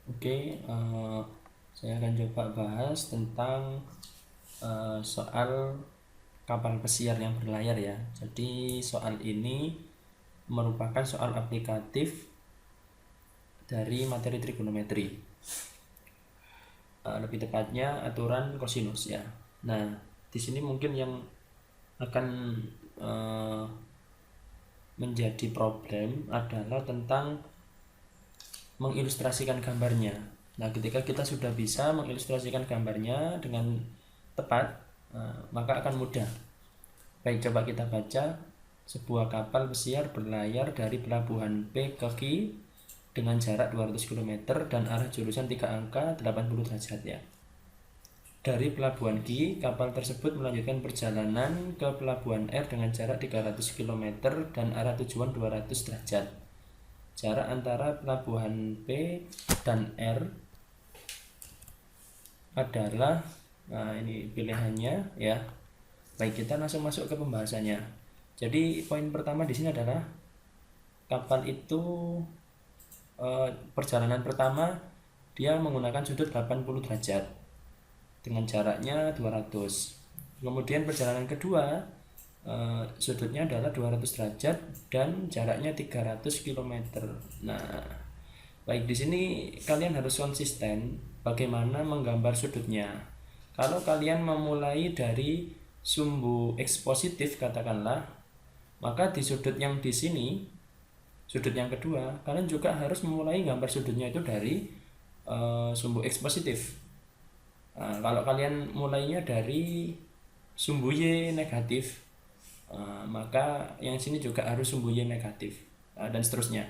Oke, saya akan coba bahas tentang soal kapal pesiar yang berlayar ya. Jadi soal ini merupakan soal aplikatif dari materi trigonometri. Lebih tepatnya aturan kosinus ya. Nah, di sini mungkin yang akan menjadi problem adalah tentang mengilustrasikan gambarnya. Nah, ketika kita sudah bisa mengilustrasikan gambarnya dengan tepat, maka akan mudah. Baik, coba kita baca. Sebuah kapal pesiar berlayar dari pelabuhan P ke Q dengan jarak 200 km dan arah jurusan 3 angka 80 derajat ya. Dari pelabuhan Q, kapal tersebut melanjutkan perjalanan ke pelabuhan R dengan jarak 300 km dan arah tujuan 200 derajat. Jarak antara pelabuhan P dan R adalah, nah ini pilihannya ya. Baik, kita langsung masuk ke pembahasannya. Jadi poin pertama di sini adalah kapal itu perjalanan pertama dia menggunakan sudut 80 derajat dengan jaraknya 200. Kemudian perjalanan kedua sudutnya adalah 200 derajat dan jaraknya 300 km. Nah, baik, di sini kalian harus konsisten bagaimana menggambar sudutnya. Kalau kalian memulai dari sumbu X positif katakanlah, maka di sudut yang di sini, sudut yang kedua, kalian juga harus memulai gambar sudutnya itu dari sumbu X positif. Nah, kalau kalian mulainya dari sumbu Y negatif, maka yang sini juga harus sumbu Y negatif, dan seterusnya.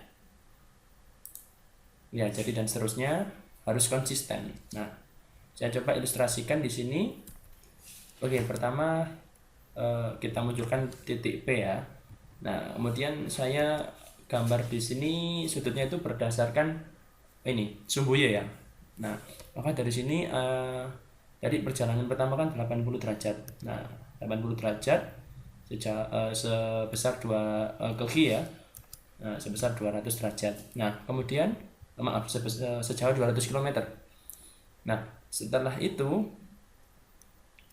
Ya, jadi dan seterusnya harus konsisten. Nah, saya coba ilustrasikan di sini. Oke, pertama kita munculkan titik P ya. Nah, kemudian saya gambar di sini sudutnya itu berdasarkan ini sumbu Y ya. Nah, maka dari sini jadi perjalanan pertama kan 80 derajat. Nah, 80 derajat sebesar 2 ke Q ya. Nah, sebesar 200 derajat. Nah, kemudian maaf sejauh 200 km. Nah, setelah itu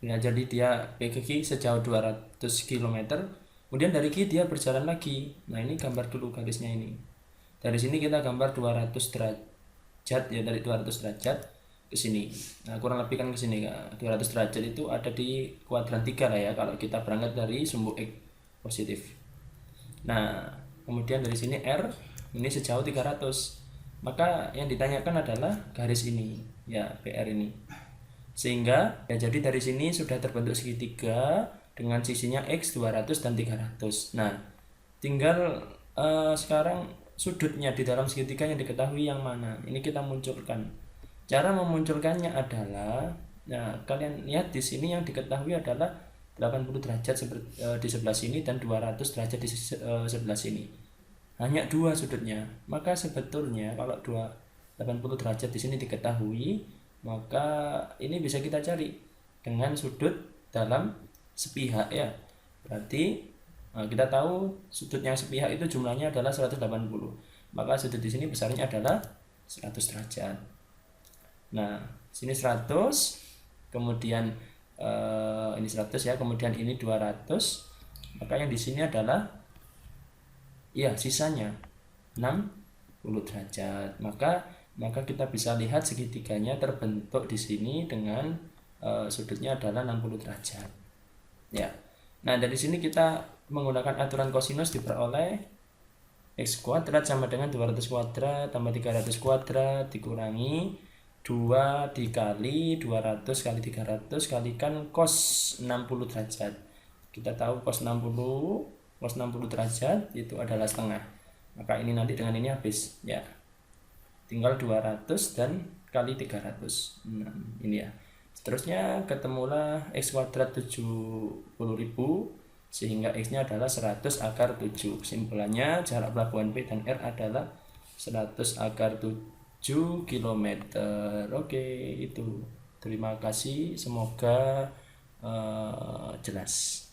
ya, jadi dia P ke Q sejauh 200 km. Kemudian dari Q dia berjalan lagi. Nah, ini gambar dulu garisnya ini. Dari sini kita gambar 200 derajat ya, dari 200 derajat ke sini. Nah, kurang lebih kan ke sini. 200 derajat itu ada di kuadran 3 lah ya kalau kita berangkat dari sumbu X positif. Nah, kemudian dari sini R ini sejauh 300. Maka yang ditanyakan adalah garis ini ya, PR ini. Sehingga ya, jadi dari sini sudah terbentuk segitiga dengan sisinya X 200 dan 300. Nah, tinggal sekarang sudutnya di dalam segitiga yang diketahui yang mana. Ini kita munculkan. Cara memunculkannya adalah, nah kalian lihat di sini yang diketahui adalah 80 derajat di sebelah sini dan 200 derajat di sebelah sini. Hanya dua sudutnya. Maka sebetulnya kalau 80 derajat di sini diketahui, maka ini bisa kita cari dengan sudut dalam sepihak ya. Berarti kita tahu sudut yang sepihak itu jumlahnya adalah 180. Maka sudut di sini besarnya adalah 100 derajat. Nah, sini 100, kemudian ini 100 ya, kemudian ini 200. Maka yang di sini adalah ya sisanya 60 derajat. Maka kita bisa lihat segitiganya terbentuk di sini dengan sudutnya adalah 60 derajat. Ya. Nah, dari sini kita menggunakan aturan kosinus diperoleh X kuadrat sama dengan 200 kuadrat tambah 300 kuadrat dikurangi 2 dikali 200 kali 300 kalikan cos 60 derajat. Kita tahu cos 60 derajat itu adalah setengah. Maka ini nanti dengan ini habis ya. Tinggal 200 dan kali 300. Nah, ini ya. Seterusnya ketemulah X kuadrat 70.000 sehingga X-nya adalah 100 akar 7. Kesimpulannya jarak pelabuhan P dan R adalah 100 akar 7 km. Oke, itu. Terima kasih. Semoga jelas.